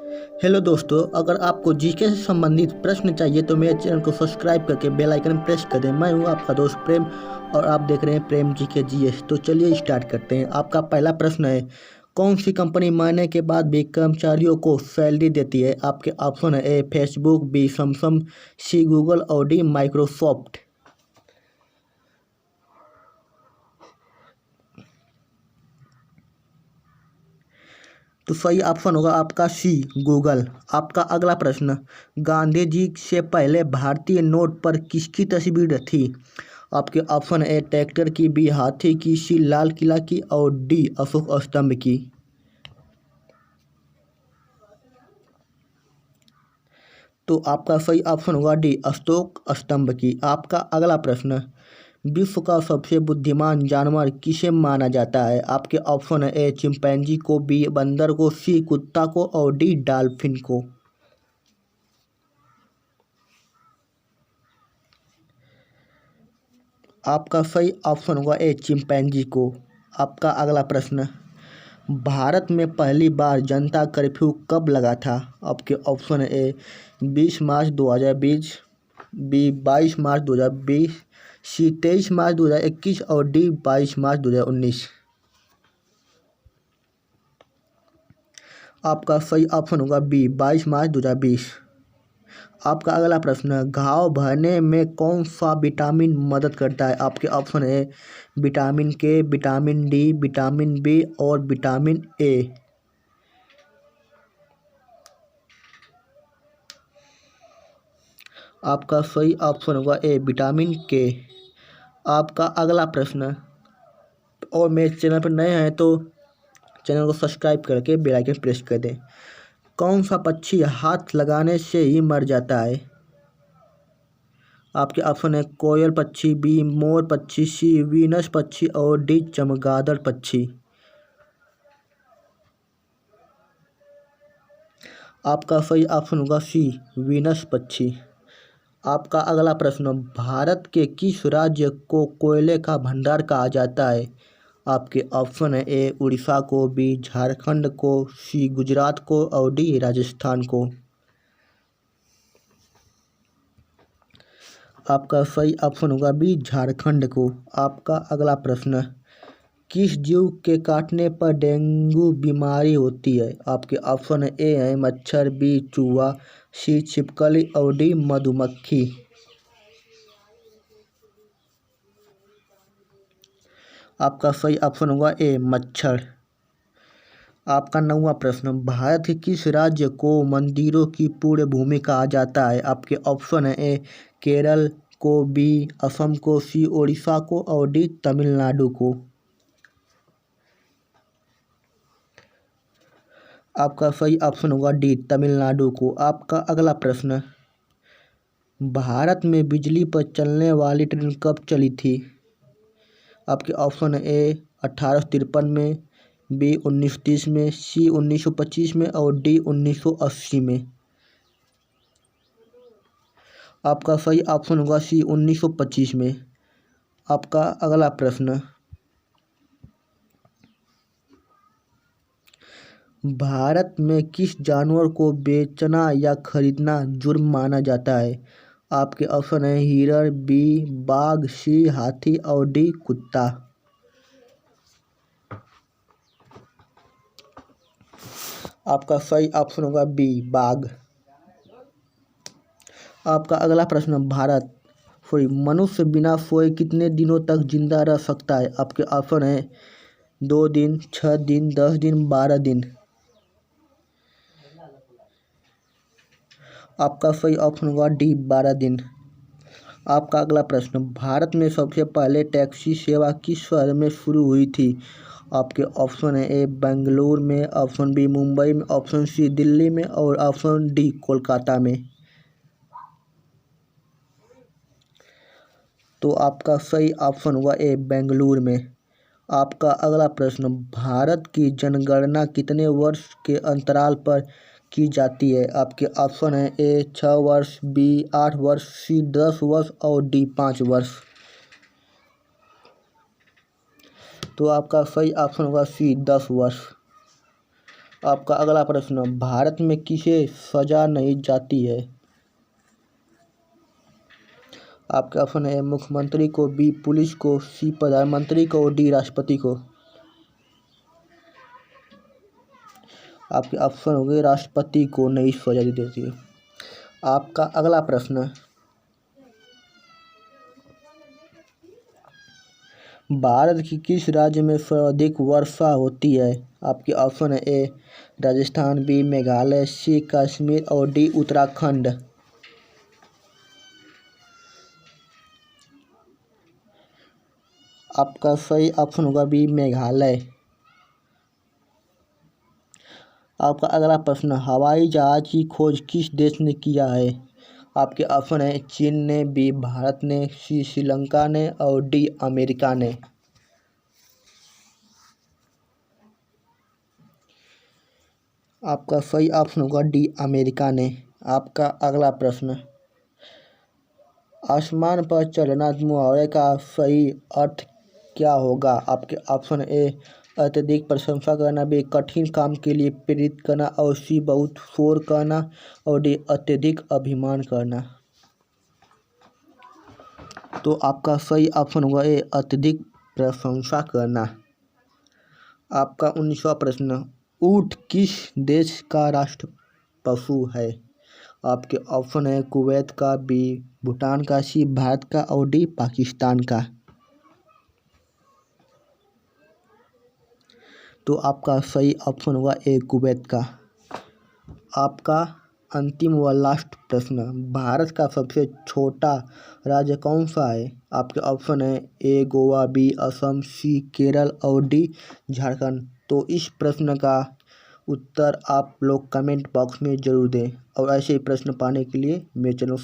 Hello दोस्तों, अगर आपको जीके से संबंधित प्रश्न चाहिए तो मेरे चैनल को सब्सक्राइब करके बेल आइकन प्रेस कर दें। मैं हूं आपका दोस्त प्रेम और आप देख रहे हैं प्रेम जीके जीएस। तो चलिए स्टार्ट करते हैं। आपका पहला प्रश्न है, कौन सी कंपनी मरने के बाद भी कर्मचारियों को सैलरी देती है? आपके ऑप्शन है A Facebook, B Samsung, C Google और डी माइक्रोसॉफ्ट। तो सही ऑप्शन होगा आपका सी गूगल। आपका अगला प्रश्न, गांधी जी से पहले भारतीय नोट पर किसकी तस्वीर थी? आपके ऑप्शन ए ट्रैक्टर की, बी हाथी की, सी लाल किला की और डी अशोक स्तंभ की। तो आपका सही ऑप्शन होगा डी अशोक स्तंभ की। आपका अगला प्रश्न, विश्व का सबसे बुद्धिमान जानवर किसे माना जाता है? आपके ऑप्शन है ए चिंपैंजी को, बी बंदर को, सी कुत्ता को और डी डॉल्फिन को। आपका सही ऑप्शन होगा ए चिंपैंजी को। आपका अगला प्रश्न, भारत में पहली बार जनता कर्फ्यू कब लगा था? आपके ऑप्शन है ए 20 मार्च 2020, बी 22 मार्च 2020, सी 23 मार्च 2021 और डी 22 मार्च 2019। आपका सही ऑप्शन होगा बी 22 मार्च 2020। आपका अगला प्रश्न, घाव भरने में कौन सा विटामिन मदद करता है? आपके ऑप्शन है विटामिन के, विटामिन डी, विटामिन बी और विटामिन ए। आपका सही ऑप्शन होगा ए विटामिन के। आपका अगला प्रश्न, और मेरे चैनल पर नए हैं तो चैनल को सब्सक्राइब करके बेल आइकन प्रेस कर दें। कौन सा पक्षी हाथ लगाने से ही मर जाता है? आपके ऑप्शन है कोयल पक्षी, बी मोर पक्षी, सी वीनस पक्षी और डी चमगादड़ पक्षी। आपका सही ऑप्शन होगा सी वीनस पक्षी। आपका अगला प्रश्न, भारत के किस राज्य को कोयले का भंडार कहा जाता है? आपके ऑप्शन है ए उड़ीसा को, बी झारखंड को, सी गुजरात को और डी राजस्थान को। आपका सही ऑप्शन होगा बी झारखंड को। आपका अगला प्रश्न, किस जीव के काटने पर डेंगू बीमारी होती है? आपके ऑप्शन है ए है मच्छर, बी चूहा, सी छिपकली और डी मधुमक्खी। आपका सही ऑप्शन होगा ए मच्छर। आपका 9वां प्रश्न, भारत के किस राज्य को मंदिरों की पूर्ण भूमि कहा जाता है? आपके ऑप्शन है ए केरल को, बी असम को, सी ओडिशा को और डी तमिलनाडु को। आपका सही ऑप्शन होगा डी तमिलनाडु को। आपका अगला प्रश्न, भारत में बिजली पर चलने वाली ट्रेन कब चली थी? आपके ऑप्शन है ए 1853 में, बी 1930 में, सी 1925 में और डी 1980 में। आपका सही ऑप्शन होगा सी 1925 में। आपका अगला प्रश्न, भारत में किस जानवर को बेचना या खरीदना जुर्म माना जाता है? आपके ऑप्शन है हिरण, बी बाघ, सी हाथी और डी कुत्ता। आपका सही ऑप्शन होगा बी बाघ। आपका अगला प्रश्न, मनुष्य बिना सोए कितने दिनों तक जिंदा रह सकता है? आपके ऑप्शन है 2 दिन, 6 दिन, 10 दिन, 12 दिन। आपका सही ऑप्शन होगा डी 12 दिन। आपका अगला प्रश्न, भारत में सबसे पहले टैक्सी सेवा किस शहर में शुरू हुई थी? आपके ऑप्शन है ए बेंगलुरु में, ऑप्शन बी मुंबई में, ऑप्शन सी दिल्ली में और ऑप्शन डी कोलकाता में। तो आपका सही ऑप्शन हुआ ए बेंगलुरु में। आपका अगला प्रश्न, भारत की जनगणना कितने वर्ष के अंतराल पर की जाती है? आपके ऑप्शन है ए 6 वर्ष, बी 8 वर्ष, सी 10 वर्ष और डी 5 वर्ष। तो आपका सही ऑप्शन होगा सी 10 वर्ष। आपका अगला प्रश्न, भारत में किसे सजा नहीं जाती है? आपके ऑप्शन है मुख्यमंत्री को, बी पुलिस को, सी प्रधानमंत्री को, डी राष्ट्रपति को। आपके ऑप्शन हो गए राष्ट्रपति को नहीं सजा दी देती है। आपका अगला प्रश्न, भारत की किस राज्य में सर्वाधिक वर्षा होती है? आपके ऑप्शन है ए राजस्थान, बी मेघालय, सी कश्मीर और डी उत्तराखंड। आपका सही ऑप्शन होगा बी मेघालय। आपका अगला प्रश्न, हवाई जहाज की खोज किस देश ने किया है? आपके ऑप्शन है चीन ने, बी भारत ने, सी श्रीलंका ने और डी अमेरिका ने। आपका सही ऑप्शन होगा डी अमेरिका ने। आपका अगला प्रश्न, आसमान पर चढ़ना मुहावरे का सही अर्थ क्या होगा? आपके ऑप्शन ए अत्यधिक प्रशंसा करना, बी कठिन काम के लिए प्रेरित करना और सी बहुत शोर करना और डी अत्यधिक अभिमान करना। तो आपका सही ऑप्शन होगा ए अत्यधिक प्रशंसा करना। आपका 19वां प्रश्न, ऊँट किस देश का राष्ट्र पशु है? आपके ऑप्शन है कुवैत का, बी भूटान का, सी भारत का और डी पाकिस्तान का। तो आपका सही ऑप्शन होगा ए कुवैत का। आपका अंतिम व लास्ट प्रश्न, भारत का सबसे छोटा राज्य कौन सा है? आपके ऑप्शन है ए गोवा, बी असम, सी केरल और डी झारखंड। तो इस प्रश्न का उत्तर आप लोग कमेंट बॉक्स में ज़रूर दें और ऐसे ही प्रश्न पाने के लिए मेरे चैनल